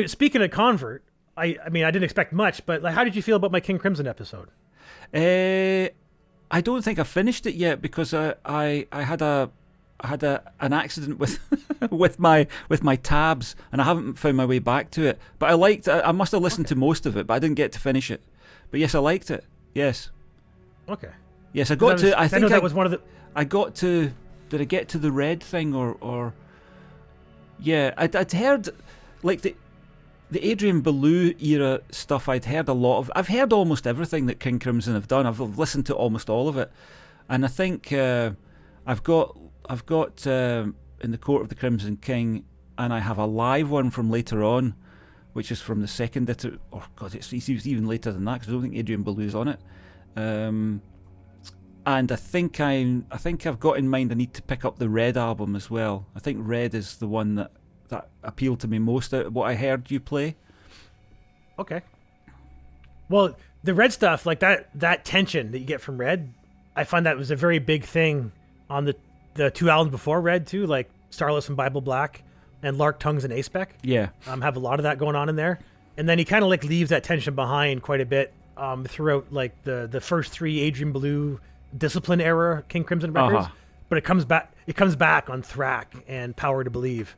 Speaking of convert, I mean, I didn't expect much, but like, how did you feel about my King Crimson episode? I don't think I finished it yet because I had an accident with with my tabs, and I haven't found my way back to it. But I liked it. I must have listened to most of it, but I didn't get to finish it. But yes, I liked it. Yes. Okay. Yes, I got to. I think that was one of the. I got to. Did I get to the red thing or? Yeah, I'd heard like the Adrian Belew era stuff. I'd heard a lot of. I've heard almost everything that King Crimson have done. I've listened to almost all of it, and I think I've got In the Court of the Crimson King, and I have a live one from later on, which is from the second. Oh God, it's even later than that because I don't think Adrian Belew's on it. And I think I've got in mind I need to pick up the Red album as well. I think Red is the one that appealed to me most out of what I heard you play. Okay. Well, the Red stuff, like that tension that you get from Red, I find that was a very big thing on the two albums before Red too, like Starless and Bible Black and Lark Tongues and Aspec. Yeah. Have a lot of that going on in there. And then he kind of like leaves that tension behind quite a bit throughout like the first three Adrian Belew Discipline era King Crimson records, but it comes back on Thrack and Power to Believe,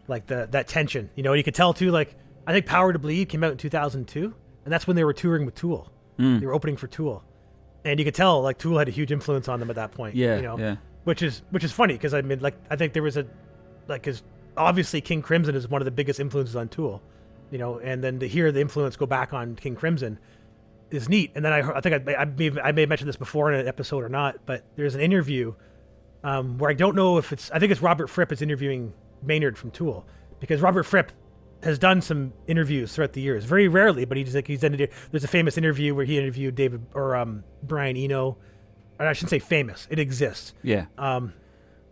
like that tension, you know. And you could tell too, like I think Power to Believe came out in 2002, and that's when they were touring with Tool. They were opening for Tool, and you could tell like Tool had a huge influence on them at that point. Yeah, you know, yeah. Which is funny because I mean, like I think there was because obviously King Crimson is one of the biggest influences on Tool, you know, and then to hear the influence go back on King Crimson is neat. And then I think I may have mentioned this before in an episode or not, but there's an interview where I don't know if I think it's Robert Fripp is interviewing Maynard from Tool, because Robert Fripp has done some interviews throughout the years, very rarely, but he's done. There's a famous interview where he interviewed David or Brian Eno. Or I shouldn't say famous; it exists. Yeah.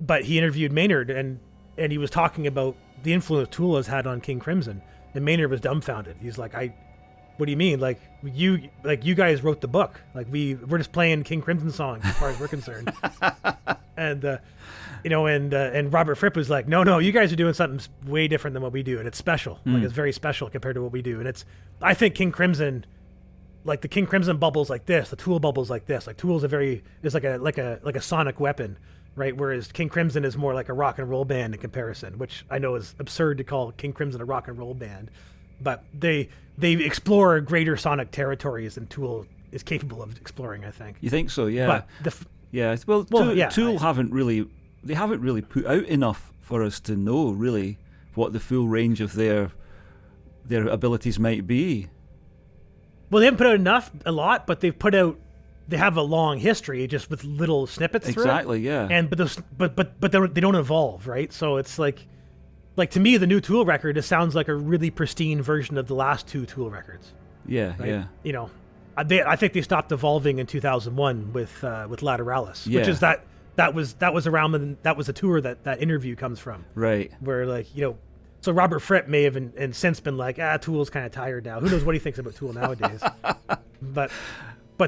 But he interviewed Maynard, and he was talking about the influence Tool has had on King Crimson, and Maynard was dumbfounded. He's like, what do you mean? Like you guys wrote the book. Like we're just playing King Crimson songs as far as we're concerned. And you know, and Robert Fripp was like, no, you guys are doing something way different than what we do, and it's special. Like it's very special compared to what we do. And I think King Crimson, like the King Crimson bubbles like this, the Tool bubbles like this. Like Tool's is like a sonic weapon, right? Whereas King Crimson is more like a rock and roll band in comparison, which I know is absurd to call King Crimson a rock and roll band, but they explore greater sonic territories than Tool is capable of exploring, I think. You think so? Yeah. But Tool haven't really put out enough for us to know really what the full range of their abilities might be. Well, they haven't put out a lot, but they have a long history just with little snippets through it. Exactly, yeah. And but they don't evolve, right? So it's like to me, the new Tool record just sounds like a really pristine version of the last two Tool records. Yeah, right? yeah. You know, I think they stopped evolving in 2001 with Lateralis, which is that was around when that was a tour that interview comes from. Right. Where like, you know, so Robert Fripp may have and since been like, Tool's kind of tired now. Who knows what he thinks about Tool nowadays? But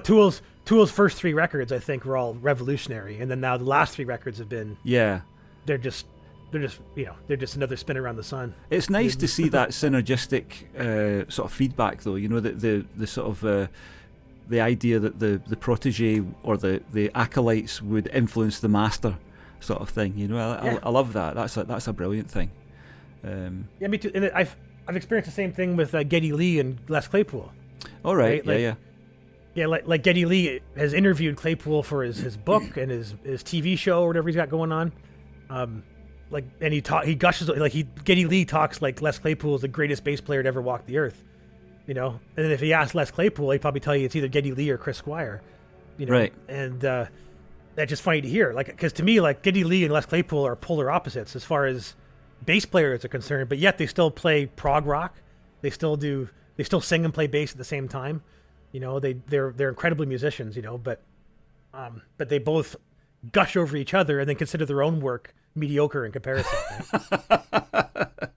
Tool's first three records, I think, were all revolutionary, and then now the last three records have been they're just another spin around the sun. It's nice to see that synergistic sort of feedback, though. You know, the sort of the idea that the protege or the acolytes would influence the master, sort of thing. You know, I love that. That's a brilliant thing. Yeah, me too. And I've experienced the same thing with Geddy Lee and Les Claypool. All right. Like, yeah. Like Geddy Lee has interviewed Claypool for his book and his TV show or whatever he's got going on. And he gushes like Geddy Lee talks like Les Claypool is the greatest bass player to ever walk the earth, you know. And then if he asked Les Claypool, he'd probably tell you it's either Geddy Lee or Chris Squire, you know. Right. And that's just funny to hear, like, because to me, like Geddy Lee and Les Claypool are polar opposites as far as bass players are concerned, but yet they still play prog rock. They still sing and play bass at the same time, you know. They're incredibly musicians, you know, but they both gush over each other and then consider their own work mediocre in comparison. Right?